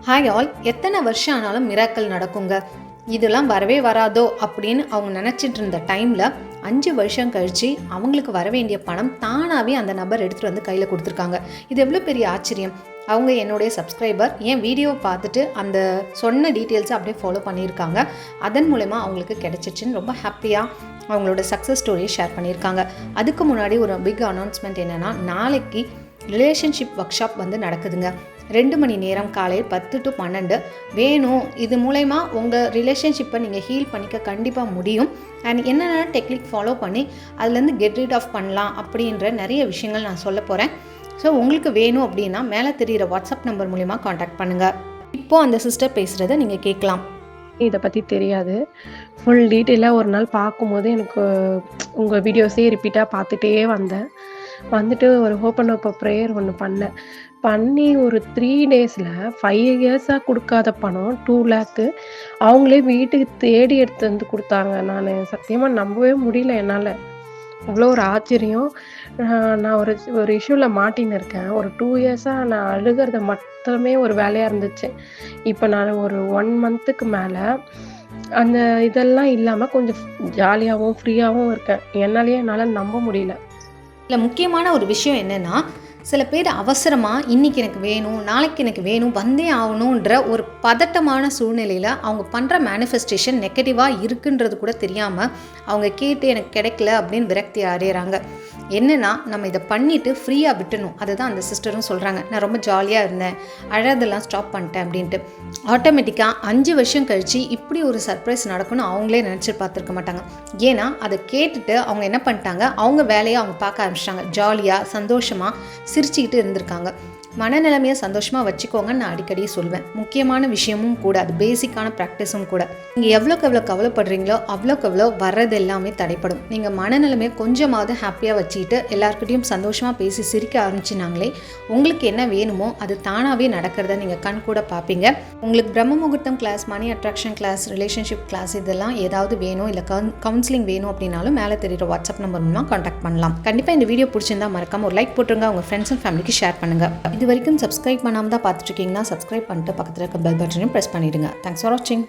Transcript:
Hi all, எத்தனை வருஷம் ஆனாலும் மிராக்கல் நடக்குங்க. இதெல்லாம் வரவே வராதோ அப்படின்னு அவங்க நினச்சிட்டு இருந்த டைமில் 5 வருஷம் கழித்து அவங்களுக்கு வர வேண்டிய பணம் தானாகவே அந்த நபர் எடுத்துகிட்டு வந்து கையில் கொடுத்துருக்காங்க. இது எவ்வளோ பெரிய ஆச்சரியம். அவங்க என்னுடைய சப்ஸ்கிரைபர் என் வீடியோவை பார்த்துட்டு அந்த சொன்ன டீட்டெயில்ஸை அப்படியே ஃபாலோ பண்ணியிருக்காங்க. அதன் மூலமா அவங்களுக்கு கிடைச்சிச்சுன்னு ரொம்ப ஹாப்பியாக அவங்களோட சக்ஸஸ் ஸ்டோரியை ஷேர் பண்ணியிருக்காங்க. அதுக்கு முன்னாடி ஒரு பிக் அனௌன்ஸ்மெண்ட் என்னென்னா, நாளைக்கு ரிலேஷன்ஷிப் ஒர்க் ஷாப் வந்து நடக்குதுங்க. 2 மணி நேரம் காலையில் 10 to 12 வேணும். இது மூலயமா உங்கள் ரிலேஷன்ஷிப்பை நீங்கள் ஹீல் பண்ணிக்க கண்டிப்பாக முடியும். அண்ட் என்னென்ன டெக்னிக் ஃபாலோ பண்ணி அதுலேருந்து கெட் ரீட் ஆஃப் பண்ணலாம் அப்படின்ற நிறைய விஷயங்கள் நான் சொல்ல போகிறேன். ஸோ உங்களுக்கு வேணும் அப்படின்னா மேலே தெரிகிற வாட்ஸ்அப் நம்பர் மூலிமா காண்டாக்ட் பண்ணுங்கள். இப்போது அந்த சிஸ்டர் பேசுகிறத நீங்கள் கேட்கலாம். இதை பற்றி தெரியாது. ஃபுல் டீட்டெயிலாக ஒரு நாள் பார்க்கும்போது எனக்கு உங்கள் வீடியோஸே ரிப்பீட்டாக பார்த்துட்டே வந்துட்டு ஒரு ஓப்பன் அப் ப்ரேயர் ஒன்று பண்ணி ஒரு 3 டேஸில் 5 இயர்ஸாக கொடுக்காத பணம் 2 lakh அவங்களே வீட்டுக்கு தேடி எடுத்து வந்து கொடுத்தாங்க. நான் சத்தியமாக நம்பவே முடியல என்னால். அவ்வளோ ஒரு ஆச்சரியம். நான் ஒரு இஷ்யூவில் மாட்டின்னு இருக்கேன். ஒரு 2 இயர்ஸாக நான் அழுகிறத மட்டுமே ஒரு வேலையாக இருந்துச்சு. இப்போ நான் ஒரு 1 monthக்கு மேலே அந்த இதெல்லாம் இல்லாமல் கொஞ்சம் ஜாலியாகவும் ஃப்ரீயாகவும் இருக்கேன். என்னால் நம்ப முடியல. இல்லை, முக்கியமான ஒரு விஷயம் என்னென்னா, சில பேர் அவசரமாக இன்றைக்கி எனக்கு வேணும், நாளைக்கு எனக்கு வேணும், வந்தே ஆகணுன்ற ஒரு பதட்டமான சூழ்நிலையில் அவங்க பண்ணுற மேனிஃபெஸ்டேஷன் நெகட்டிவாக இருக்குன்றது கூட தெரியாமல் அவங்க கேட்டு எனக்கு கிடைக்கல அப்படின்னு விரக்தி அடைகிறாங்க. என்னென்னா, நம்ம இதை பண்ணிவிட்டு ஃப்ரீயாக விட்டணும். அதுதான் அந்த சிஸ்டரும் சொல்கிறாங்க. நான் ரொம்ப ஜாலியாக இருந்தேன், அழகெல்லாம் ஸ்டாப் பண்ணிட்டேன் அப்படின்ட்டு. ஆட்டோமேட்டிக்காக 5 வருஷம் கழித்து இப்படி ஒரு சர்ப்ரைஸ் நடக்கும்னு அவங்களே நினச்சி பார்த்துருக்க மாட்டாங்க. ஏன்னா அதை கேட்டுட்டு அவங்க என்ன பண்ணிட்டாங்க, அவங்க வேலையை அவங்க பார்க்க ஆரம்பிச்சிட்டாங்க. ஜாலியாக சந்தோஷமாக சிரிச்சுக்கிட்டு இருந்திருக்காங்க. மனநிலைமையை சந்தோஷமாக வச்சுக்கோங்கன்னு நான் அடிக்கடி சொல்வேன். முக்கியமான விஷயமும் கூட, அது பேசிக்கான ப்ராக்டிஸும் கூட. நீங்கள் எவ்வளோக்கு எவ்வளோ கவலைப்படுறீங்களோ அவ்வளோக்கு எவ்வளோ வர்றது எல்லாமே தடைப்படும். நீங்கள் மனநிலைமையை கொஞ்சமாவது ஹாப்பியாக வச்சுக்கிட்டு எல்லாருக்கிட்டையும் சந்தோஷமாக பேசி சிரிக்க ஆரம்பிச்சினாங்களே, உங்களுக்கு என்ன வேணுமோ அது தானாகவே நடக்கிறத நீங்கள் கண் கூட பார்ப்பீங்க. உங்களுக்கு பிரம்ம முகூர்த்தம் class, money attraction class, relationship class இதெல்லாம் ஏதாவது வேணும், இல்லை கவுன்சிலிங் வேணும் அப்படின்னாலும் மேலே தெரியுற வாட்ஸ்அப் நம்பர் மூலமாக காண்டாக்ட் பண்ணலாம். கண்டிப்பாக இந்த வீடியோ பிடிச்சிருந்தா மறக்காம ஒரு லைக் போட்டுருங்க. உங்கள் ஃப்ரெண்ட்ஸ் அண்ட் ஃபேமிலிக்கு ஷேர் பண்ணுங்கள். இது வரைக்கும் சப்ஸ்கிரைப் பண்ணாமல் தான் பார்த்துட்டு இருக்கீங்கன்னா சப்ஸ்கிரைப் பண்ணிட்டு பக்கத்தில் இருக்க பெல் பட்டனையும் ப்ரெஸ் பண்ணிவிடுங்க. தேங்க்ஸ் ஃபார் வாட்சிங்.